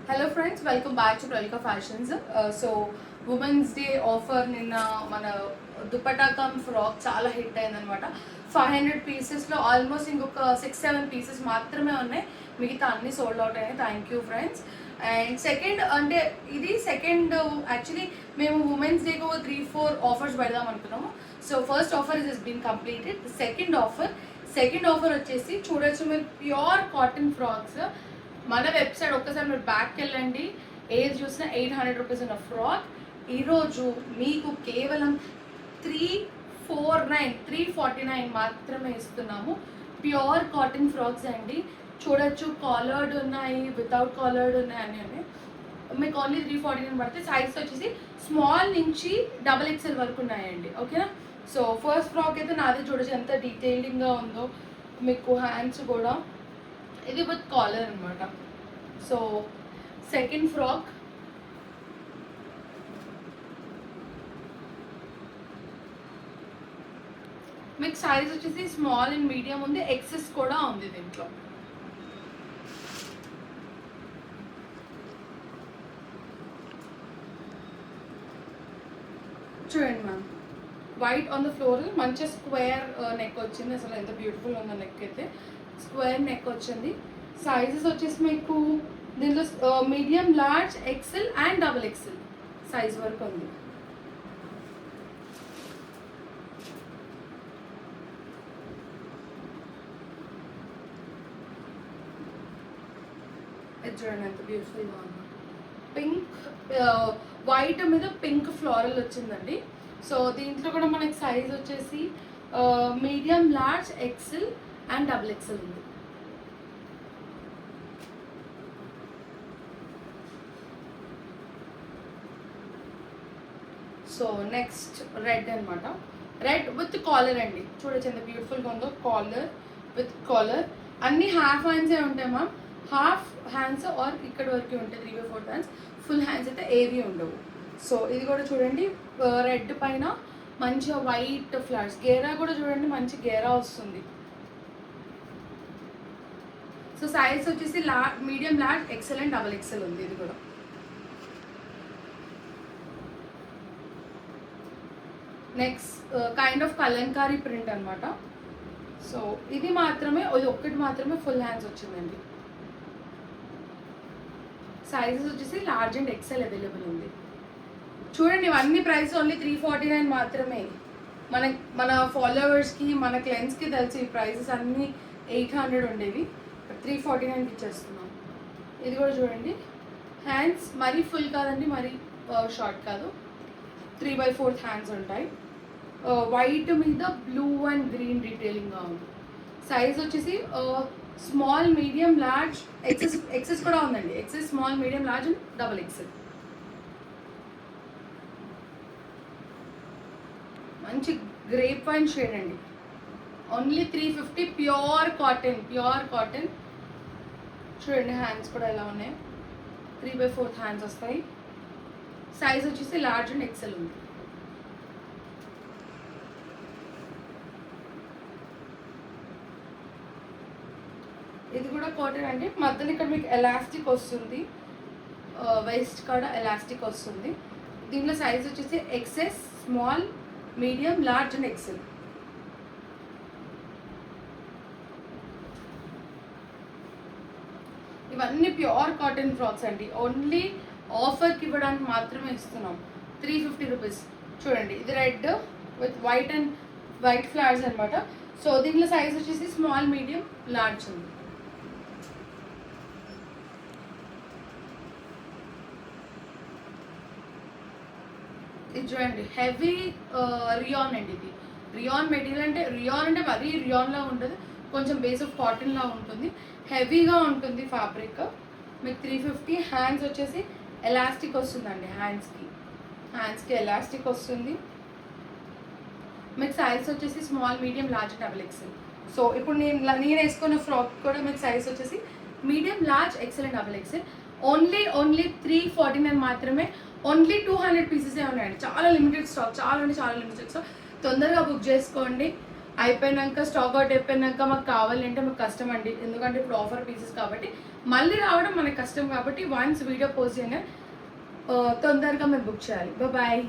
Hello friends, welcome back to Pralika fashions. So women's day offer నిన్న మన dupatta come frock చాలా hit అయిందనమాట. 500 పీసెస్లో almost ఇంకొక 6-7 పీసెస్ మాత్రమే ఉన్నాయి, మిగతా అన్ని సోల్డ్ అవుట్ అయినాయి. Thank you friends. And second అంటే ఇది సెకండ్, యాక్చువల్లీ మేము ఉమెన్స్ డేకి ఒక 3-4 ఆఫర్స్ పెడదాం అనుకున్నాము. So first offer is been completed. Second offer వచ్చేసి చూడొచ్చు మీరు, ప్యూర్ కాటన్ ఫ్రాక్స్. మన వెబ్సైట్ ఒక్కసారి మీరు బ్యాక్కి వెళ్ళండి, ఏది చూసినా 800 రూపీస్ ఉన్న ఫ్రాక్ ఈరోజు మీకు కేవలం 349 మాత్రమే ఇస్తున్నాము. ప్యూర్ కాటన్ ఫ్రాక్స్ అండి. చూడొచ్చు, కాలర్డ్ ఉన్నాయి, వితౌట్ కాలర్డ్ ఉన్నాయి, అన్నీ ఉన్నాయి. మీకు ఓన్లీ 349 పడితే సైజ్ వచ్చేసి స్మాల్ నుంచి XXL వరకు ఉన్నాయండి. ఓకేనా? సో ఫస్ట్ ఫ్రాక్ అయితే నాది చూడొచ్చు ఎంత డీటెయిలింగ్గా ఉందో. మీకు హ్యాండ్స్ కూడా ఇది విత్ కాలర్ అనమాట. సో సెకండ్ ఫ్రాక్ మీకు సైజ్ వచ్చేసి స్మాల్ అండ్ మీడియం ఉంది, ఎక్సెస్ కూడా ఉంది దీంట్లో. చూడండి ma'am, white on the floor, మంచి స్క్వేర్ నెక్ వచ్చింది. అసలు ఎంత బ్యూటిఫుల్ ఉందో నెక్ అయితే. స్క్వేర్ నెక్ వచ్చింది. సైజెస్ వచ్చేసి మీకు దీనిలో medium, large, XL and XXL size వరకు ఉంది. చూడండి ఎంత బ్యూటిఫుల్గా ఉంది. పింక్ వైట్ మీద పింక్ ఫ్లోరల్ వచ్చిందండి. సో దీంట్లో కూడా మనకి సైజ్ వచ్చేసి medium, large, XL and XXL ఉంది. సో నెక్స్ట్ రెడ్ అనమాట. రెడ్ విత్ కాలర్ అండి. చూడొచ్చు ఎంత బ్యూటిఫుల్గా ఉందో. Collar with collar. అన్ని హాఫ్ హ్యాండ్సే ఉంటాయి మ్యామ్. హాఫ్ హ్యాండ్స్ ఆర్ ఇక్కడ వరకు ఉంటాయి, 3/4 హ్యాండ్స్. ఫుల్ హ్యాండ్స్ అయితే ఏవి ఉండవు. సో ఇది కూడా చూడండి, రెడ్ పైన మంచిగా వైట్ ఫ్లవర్స్. గేరా కూడా చూడండి, మంచి గేరా వస్తుంది. సో సైజ్ వచ్చేసి medium, large, XL and XXL ఉంది. ఇది కూడా next kind of kalamkari print అనమాట. సో ఇది మాత్రమే, ఇది ఒక్కటి మాత్రమే ఫుల్ హ్యాండ్స్ వచ్చిందండి. సైజెస్ వచ్చేసి లార్జ్ అండ్ XXL అవైలబుల్ ఉంది. చూడండి, ఇవన్నీ ప్రైస్ ఓన్లీ 349 మాత్రమే. మన ఫాలోవర్స్కి, మన క్లయింట్స్కి తెలిసి ఈ ప్రైసెస్ అన్నీ 800 ఉండేవి, 349కి ఇచ్చేస్తున్నాం. ఇది కూడా చూడండి, హ్యాండ్స్ మరీ ఫుల్ కాదండి, మరీ షార్ట్ కాదు, 3/4 హ్యాండ్స్ ఉంటాయి. వైట్ మీద బ్లూ అండ్ గ్రీన్ డీటెయిలింగ్గా ఉంది. సైజ్ వచ్చేసి స్మాల్, మీడియం, లార్జ్, ఎక్సెస్ కూడా ఉందండి. Excess, small, medium, large and XXL. మంచి గ్రేప్ వైన్ షేడ్ అండి. ఓన్లీ 350. Pure cotton. చూడండి హ్యాండ్స్ కూడా ఎలా ఉన్నాయి, 3/4 హ్యాండ్స్ వస్తాయి. సైజ్ వచ్చేసి లార్జ్ అండ్ XXL ఉంది. ఇది కూడా కాటన్ అండి. మధ్యలో ఇక్కడ మీకు ఎలాస్టిక్ వస్తుంది, వేస్ట్ కూడా ఎలాస్టిక్ వస్తుంది. దీంట్లో సైజ్ వచ్చేసి XS, small, medium, large and XL. ఇవన్నీ ప్యూర్ కాటన్ ఫ్రాక్స్ అండి. ఓన్లీ ఆఫర్కి ఇవ్వడానికి మాత్రమే ఇస్తున్నాం. 350 రూపీస్. చూడండి, ఇది రెడ్ విత్ వైట్ ఫ్లవర్స్ అనమాట. సో దీంట్లో సైజ్ వచ్చేసి స్మాల్, మీడియం, లార్జ్ ఉంది. ఇది చూడండి, హెవీ రియాన్ అండి. ఇది రియాన్ మెటీరియల్. అంటే రియాన్ అంటే మరీ రియాన్లా ఉంటుంది, కొంచెం బేస్ ఆఫ్ కాటన్లా ఉంటుంది, హెవీగా ఉంటుంది ఫ్యాబ్రిక్. మీకు 350. హ్యాండ్స్ వచ్చేసి ఎలాస్టిక్ వస్తుందండి. హ్యాండ్స్కి ఎలాస్టిక్ వస్తుంది. మీకు సైజ్ వచ్చేసి small, medium, large and XXL. So ఇప్పుడు నేను వేసుకున్న ఫ్రాక్ కూడా మీకు సైజ్ వచ్చేసి medium, large, XL and XXL. Only 349 మాత్రమే. ఓన్లీ 200 పీసెసే ఉన్నాయండి. చాలా లిమిటెడ్ స్టాక్, చాలా లిమిటెడ్ స్టాక్. తొందరగా బుక్ చేసుకోండి. అయిపోయినాక స్టాక్ అవుట్ అయిపోయినాక మాకు కావాలంటే మాకు కష్టం అండి, ఎందుకంటే ఇప్పుడు ఆఫర్ పీసెస్ కాబట్టి మళ్ళీ రావడం మనకి కష్టం. కాబట్టి వన్స్ వీడియో పోస్ట్ చేయగానే తొందరగా మేము బుక్ చేయాలి. బాయ్.